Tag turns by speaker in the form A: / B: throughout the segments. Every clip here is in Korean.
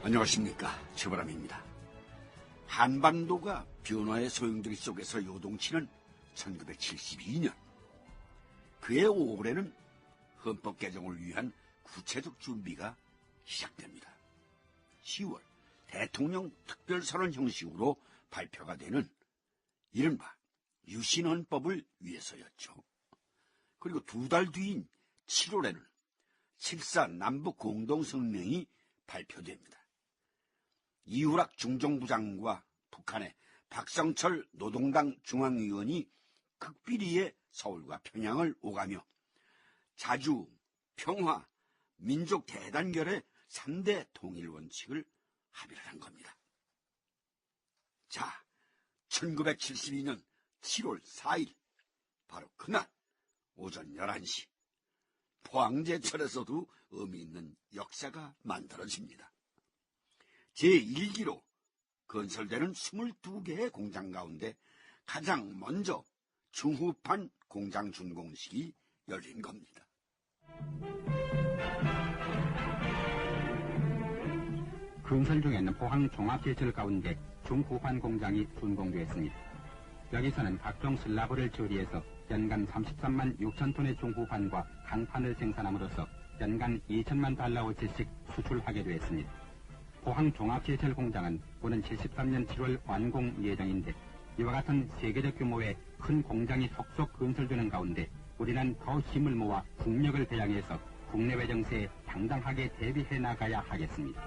A: 안녕하십니까, 최보람입니다. 한반도가 변화의 소용돌이 속에서 요동치는 1972년. 그해 5월에는 헌법 개정을 위한 구체적 준비가 시작됩니다. 10월 대통령 특별선언 형식으로 발표가 되는 이른바 유신헌법을 위해서였죠. 그리고 두 달 뒤인 7월에는 7.4 남북 공동성명이 발표됩니다. 이후락 중정부장과 북한의 박성철 노동당 중앙위원이 극비리에 서울과 평양을 오가며 자주, 평화, 민족 대단결의 3대 통일 원칙을 합의를 한 겁니다. 자, 1972년 7월 4일, 바로 그날 오전 11시, 포항제철에서도 의미 있는 역사가 만들어집니다. 제1기로 건설되는 22개의 공장 가운데 가장 먼저 중후판 공장 준공식이 열린 겁니다.
B: 건설 중에는 포항 종합제철 가운데 중후판 공장이 준공되었습니다. 여기서는 각종 슬라브를 처리해서 연간 33만 6천 톤의 중후판과 강판을 생산함으로써 연간 2천만 달러어치씩 수출하게 되었습니다. 포항 종합제철 공장은 오는 73년 7월 완공 예정인데 이와 같은 세계적 규모의 큰 공장이 속속 건설되는 가운데 우리는 더 힘을 모아 국력을 배양해서 국내외 정세에 당당하게 대비해 나가야 하겠습니다.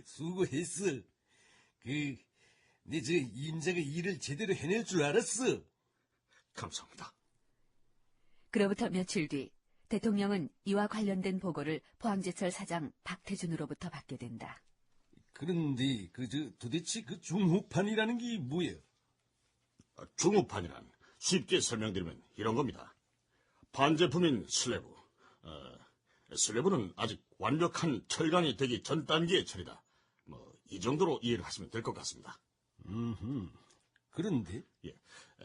C: 수고했어. 내 임자가 일을 제대로 해낼 줄 알았어.
A: 감사합니다.
D: 그로부터 며칠 뒤 대통령은 이와 관련된 보고를 포항제철 사장 박태준으로부터 받게 된다.
C: 그런데 도대체 그 중후판이라는 게 뭐야?
E: 중후판이란 쉽게 설명드리면 이런 겁니다. 반제품인 슬래브. 슬래브는 아직 완벽한 철강이 되기 전 단계의 철이다. 이 정도로 이해를 하시면 될 것 같습니다.
C: 그런데?
E: 예.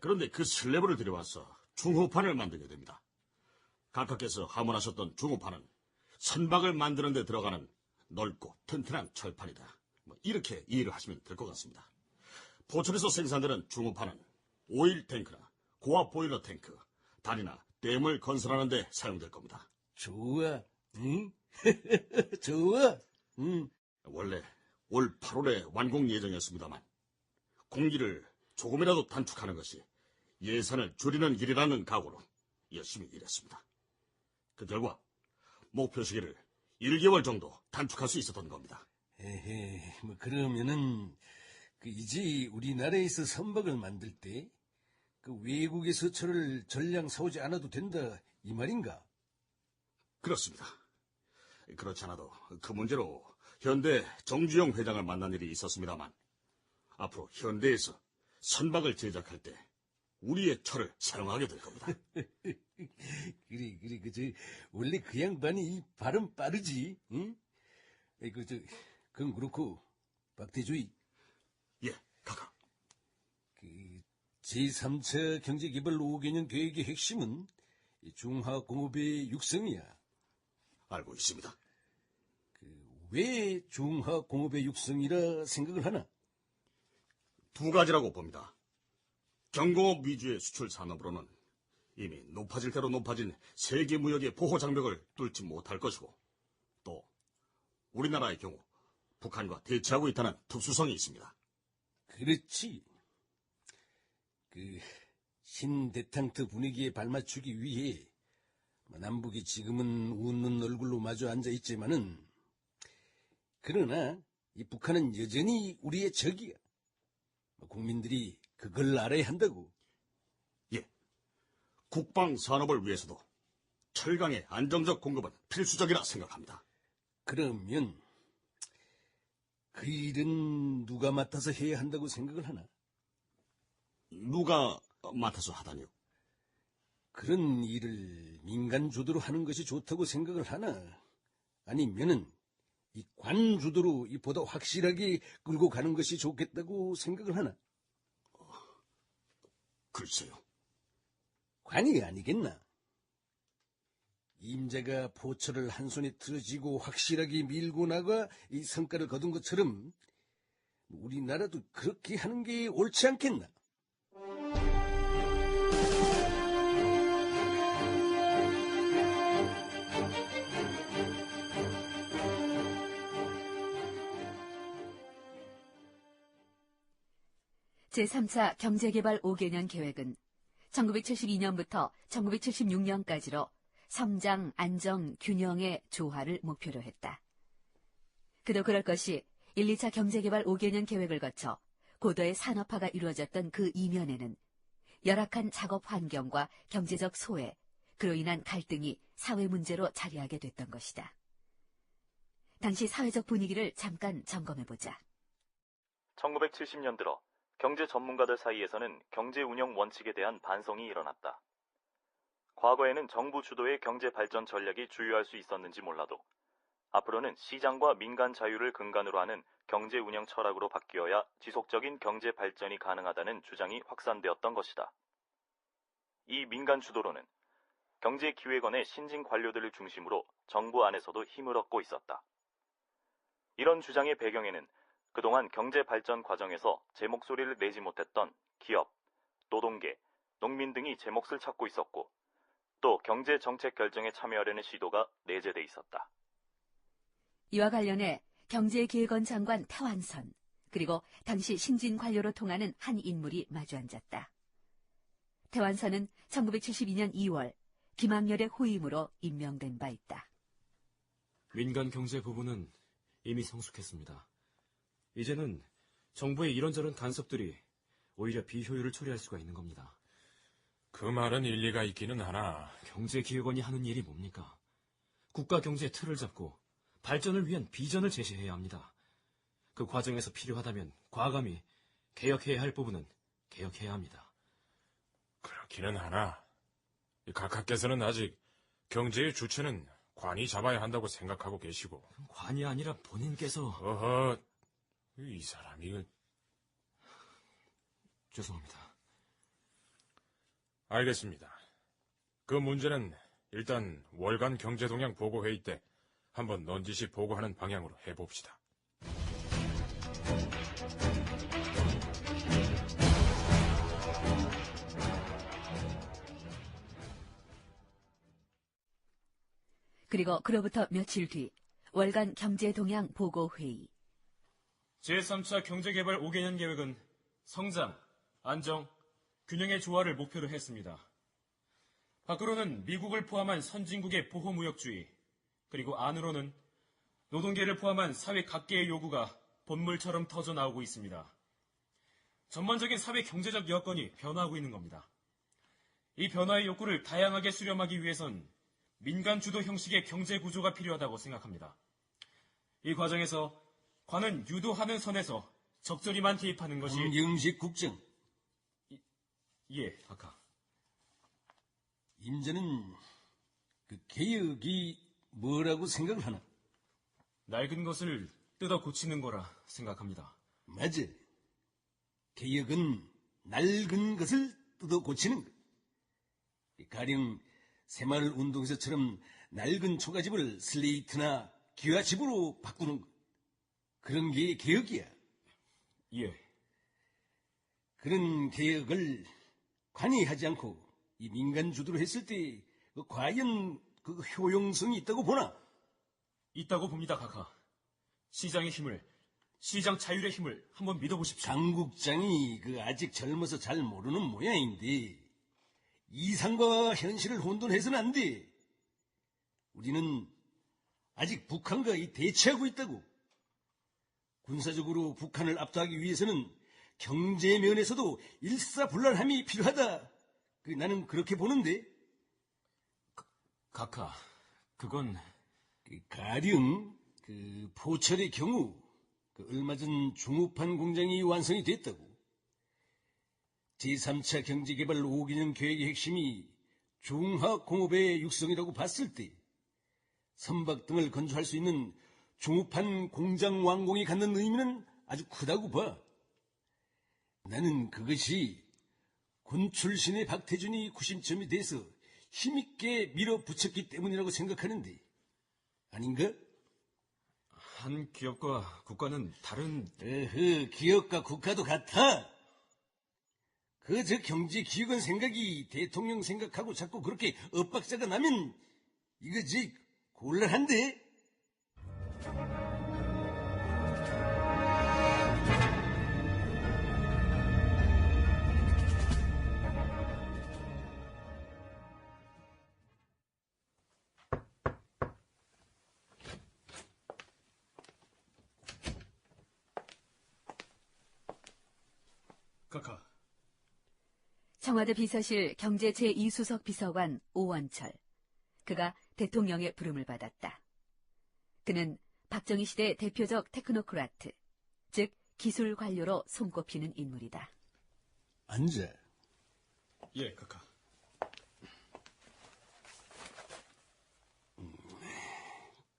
E: 그런데 그 슬래브를 들여와서 중후판을 만들게 됩니다. 각하께서 하문하셨던 중후판은 선박을 만드는 데 들어가는 넓고 튼튼한 철판이다. 이렇게 이해를 하시면 될 것 같습니다. 포천에서 생산되는 중후판은 오일 탱크나 고압 보일러 탱크, 다리나 댐을 건설하는 데 사용될 겁니다.
C: 좋아, 응? 좋아, 응.
E: 원래 올 8월에 완공 예정이었습니다만 공기를 조금이라도 단축하는 것이 예산을 줄이는 길이라는 각오로 열심히 일했습니다. 그 결과 목표 시기를 1개월 정도 단축할 수 있었던 겁니다.
C: 에헤, 그러면은 이제 우리나라에서 선박을 만들 때 외국에서 철을 전량 사오지 않아도 된다 이 말인가?
E: 그렇습니다. 그렇지 않아도 그 문제로 현대 정주영 회장을 만난 일이 있었습니다만 앞으로 현대에서 선박을 제작할 때 우리의 철을 사용하게 될 겁니다.
C: 그래, 원래 그 양반이 발음 빠르지, 응? 그건 그렇고, 박태주의.
E: 예, 각하.
C: 제3차 경제개발 5개년 계획의 핵심은 중화공업의 육성이야.
E: 알고 있습니다.
C: 왜 중화공업의 육성이라 생각을 하나?
E: 두 가지라고 봅니다. 경공업 위주의 수출 산업으로는 이미 높아질 대로 높아진 세계 무역의 보호 장벽을 뚫지 못할 것이고, 또 우리나라의 경우 북한과 대치하고 있다는 특수성이 있습니다.
C: 그렇지. 신대탕트 분위기에 발맞추기 위해 남북이 지금은 웃는 얼굴로 마주 앉아 있지만은, 그러나 이 북한은 여전히 우리의 적이야. 국민들이 그걸 알아야 한다고.
E: 예, 국방 산업을 위해서도 철강의 안정적 공급은 필수적이라 생각합니다.
C: 그러면 그 일은 누가 맡아서 해야 한다고 생각을 하나?
E: 누가 맡아서 하다니요?
C: 그런 일을 민간 주도로 하는 것이 좋다고 생각을 하나? 아니면은 이 관 주도로 보다 확실하게 끌고 가는 것이 좋겠다고 생각을 하나?
E: 글쎄요.
C: 관이 아니겠나? 임자가 포철을 한 손에 들어쥐고 확실하게 밀고 나가 이 성과를 거둔 것처럼 우리나라도 그렇게 하는 게 옳지 않겠나?
D: 제3차 경제개발 5개년 계획은 1972년부터 1976년까지로 성장, 안정, 균형의 조화를 목표로 했다. 그도 그럴 것이 1, 2차 경제개발 5개년 계획을 거쳐 고도의 산업화가 이루어졌던 그 이면에는 열악한 작업 환경과 경제적 소외, 그로 인한 갈등이 사회 문제로 자리하게 됐던 것이다. 당시 사회적 분위기를 잠깐 점검해보자.
F: 1970년 들어 경제 전문가들 사이에서는 경제 운영 원칙에 대한 반성이 일어났다. 과거에는 정부 주도의 경제 발전 전략이 주요할 수 있었는지 몰라도 앞으로는 시장과 민간 자유를 근간으로 하는 경제 운영 철학으로 바뀌어야 지속적인 경제 발전이 가능하다는 주장이 확산되었던 것이다. 이 민간 주도론은 경제기획원의 신진 관료들을 중심으로 정부 안에서도 힘을 얻고 있었다. 이런 주장의 배경에는 그동안 경제 발전 과정에서 제 목소리를 내지 못했던 기업, 노동계, 농민 등이 제 몫을 찾고 있었고 또 경제 정책 결정에 참여하려는 시도가 내재돼 있었다.
D: 이와 관련해 경제기획원 장관 태완선, 그리고 당시 신진 관료로 통하는 한 인물이 마주 앉았다. 태완선은 1972년 2월 김학렬의 후임으로 임명된 바 있다.
G: 민간 경제 부분은 이미 성숙했습니다. 이제는 정부의 이런저런 간섭들이 오히려 비효율을 초래할 수가 있는 겁니다.
H: 그 말은 일리가 있기는 하나
G: 경제기획원이 하는 일이 뭡니까? 국가 경제의 틀을 잡고 발전을 위한 비전을 제시해야 합니다. 그 과정에서 필요하다면 과감히 개혁해야 할 부분은 개혁해야 합니다.
H: 그렇기는 하나 각하께서는 아직 경제의 주체는 관이 잡아야 한다고 생각하고 계시고
G: 관이 아니라 본인께서...
H: 어허, 이 사람이...
G: 죄송합니다.
H: 알겠습니다. 그 문제는 일단 월간 경제동향 보고회의 때 한번 넌지시 보고하는 방향으로 해봅시다.
D: 그리고 그로부터 며칠 뒤 월간 경제동향 보고회의.
G: 제3차 경제개발 5개년 계획은 성장, 안정, 균형의 조화를 목표로 했습니다. 밖으로는 미국을 포함한 선진국의 보호무역주의, 그리고 안으로는 노동계를 포함한 사회 각계의 요구가 본물처럼 터져나오고 있습니다. 전반적인 사회 경제적 여건이 변화하고 있는 겁니다. 이 변화의 욕구를 다양하게 수렴하기 위해선 민간 주도 형식의 경제 구조가 필요하다고 생각합니다. 이 과정에서 관은 유도하는 선에서 적절히만 개입하는 것이...
C: 황경식 국장.
G: 예, 각하.
C: 임자는 그 개혁이 뭐라고 생각을 하나?
G: 낡은 것을 뜯어 고치는 거라 생각합니다.
C: 맞아. 개혁은 낡은 것을 뜯어 고치는 것. 가령 새마을 운동에서처럼 낡은 초가집을 슬레이트나 기와집으로 바꾸는 것. 그런 게 개혁이야.
G: 예.
C: 그런 개혁을 관이 하지 않고 이 민간 주도로 했을 때 과연 그 효용성이 있다고 보나?
G: 있다고 봅니다, 각하. 시장의 힘을, 시장 자율의 힘을 한번 믿어보십시오.
C: 장 국장이 아직 젊어서 잘 모르는 모양인데 이상과 현실을 혼돈해서는 안 돼. 우리는 아직 북한과 대치하고 있다고. 군사적으로 북한을 압도하기 위해서는 경제 면에서도 일사불란함이 필요하다. 나는 그렇게 보는데.
G: 각하, 그건...
C: 가령 포철의 경우 얼마 전 중후판 공장이 완성이 됐다고. 제3차 경제개발 5개년 계획의 핵심이 중화공업의 육성이라고 봤을 때 선박 등을 건조할 수 있는 중후판 공장 완공이 갖는 의미는 아주 크다고 봐. 나는 그것이 군 출신의 박태준이 구심점이 돼서 힘있게 밀어붙였기 때문이라고 생각하는데 아닌가?
G: 한 기업과 국가는 다른...
C: 기업과 국가도 같아. 저 경제기획원 생각이 대통령 생각하고 자꾸 그렇게 엇박자가 나면 이거 곤란한데?
G: 카카.
D: 청와대 비서실 경제 제2수석 비서관 오원철. 그가 대통령의 부름을 받았다. 그는 박정희 시대 대표적 테크노크라트, 즉 기술 관료로 손꼽히는 인물이다.
C: 앉아.
G: 예, 카카.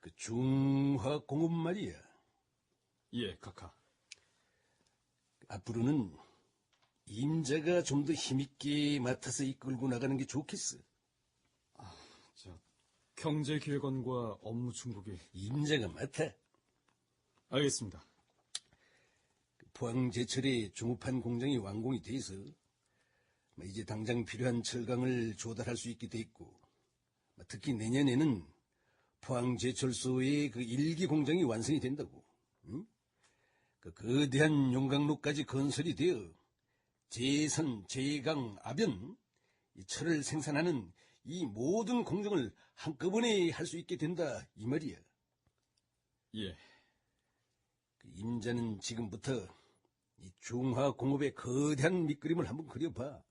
C: 그 중화공업 말이야.
G: 예, 카카.
C: 앞으로는 임자가 좀 더 힘있게 맡아서 이끌고 나가는 게 좋겠어.
G: 경제기획원과 업무 중복이...
C: 임자가 맡아.
G: 알겠습니다.
C: 포항제철의 중후판 공장이 완공이 돼서 이제 당장 필요한 철강을 조달할 수 있게 됐고, 특히 내년에는 포항제철소의 그 1기 공장이 완성이 된다고. 응? 그 거대한 용광로까지 건설이 되어 제선, 제강, 압연, 이 철을 생산하는 이 모든 공정을 한꺼번에 할 수 있게 된다 이 말이야.
G: 예.
C: 그 임자는 지금부터 이 중화공업의 거대한 밑그림을 한번 그려봐.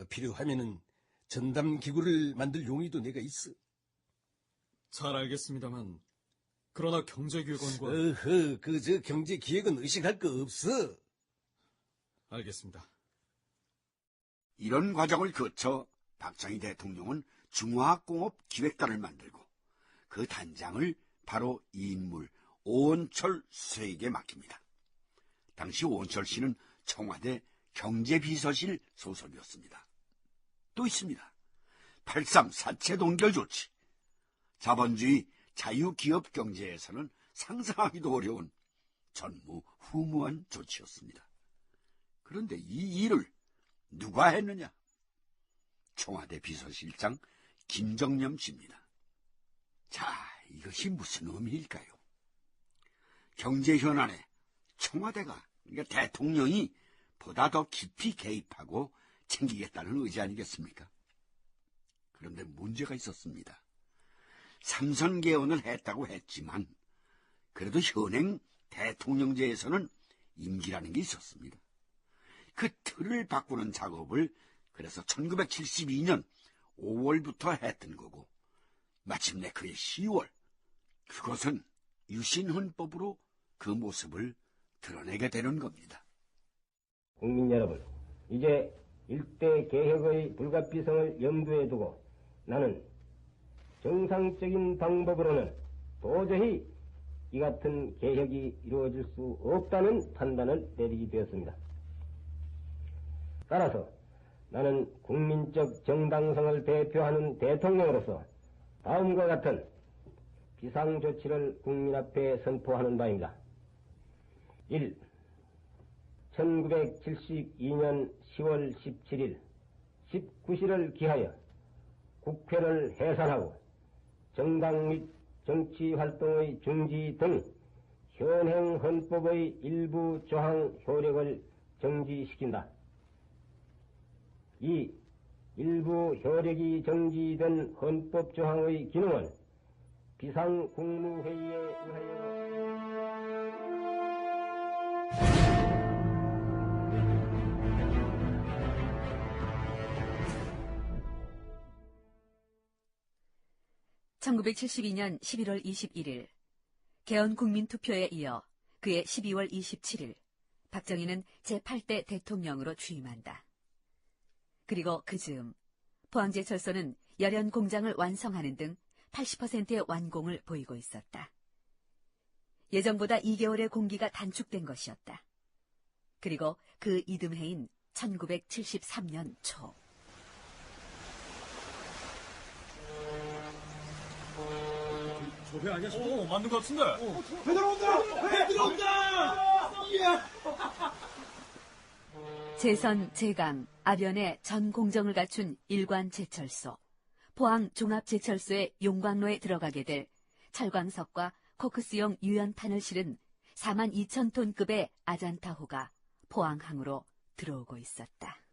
C: 필요하면은 전담기구를 만들 용의도 내가 있어.
G: 잘 알겠습니다만, 그러나 경제기획원과...
C: 저 경제기획은 의식할 거 없어.
G: 알겠습니다.
A: 이런 과정을 거쳐 박정희 대통령은 중화공업기획단을 만들고 그 단장을 바로 이 인물 오원철 수석에게 맡깁니다. 당시 오원철 씨는 청와대 경제비서실 소속이었습니다. 또 있습니다. 8.3 사채 동결 조치. 자본주의 자유기업 경제에서는 상상하기도 어려운 전무후무한 조치였습니다. 그런데 이 일을 누가 했느냐? 청와대 비서실장 김정념 씨입니다. 자, 이것이 무슨 의미일까요? 경제 현안에 청와대가, 그러니까 대통령이 보다 더 깊이 개입하고 챙기겠다는 의지 아니겠습니까? 그런데 문제가 있었습니다. 삼선 개헌을 했다고 했지만 그래도 현행 대통령제에서는 임기라는 게 있었습니다. 그 틀을 바꾸는 작업을 그래서 1972년 5월부터 했던 거고, 마침내 그해 10월 그것은 유신헌법으로 그 모습을 드러내게 되는 겁니다.
I: 국민 여러분, 이제 일대 개혁의 불가피성을 염두에 두고 나는 정상적인 방법으로는 도저히 이 같은 개혁이 이루어질 수 없다는 판단을 내리게 되었습니다. 따라서 나는 국민적 정당성을 대표하는 대통령으로서 다음과 같은 비상조치를 국민 앞에 선포하는 바입니다. 1. 1972년 10월 17일 19시를 기하여 국회를 해산하고 정당 및 정치활동의 중지 등 현행 헌법의 일부 조항 효력을 정지시킨다. 2. 일부 효력이 정지된 헌법 조항의 기능을 비상국무회의에 의하여
D: (1972년 11월 21일) 개헌 국민투표에 이어 그해 12월 27일 박정희는 제8대 대통령으로 취임한다. 그리고 그 즈음 포항제철소는 열연 공장을 완성하는 등 80%의 완공을 보이고 있었다. 예정보다 2개월의 공기가 단축된 것이었다. 그리고 그 이듬해인 1973년 초.
G: 저배 아니야? 맞는 것 같은데.
C: 배 들어온다! 배 들어온다!
D: 제선, 제강, 아변에 전 공정을 갖춘 일관 제철소, 포항 종합제철소의 용광로에 들어가게 될 철광석과 코크스용 유연탄을 실은 42,000톤급의 아잔타호가 포항항으로 들어오고 있었다.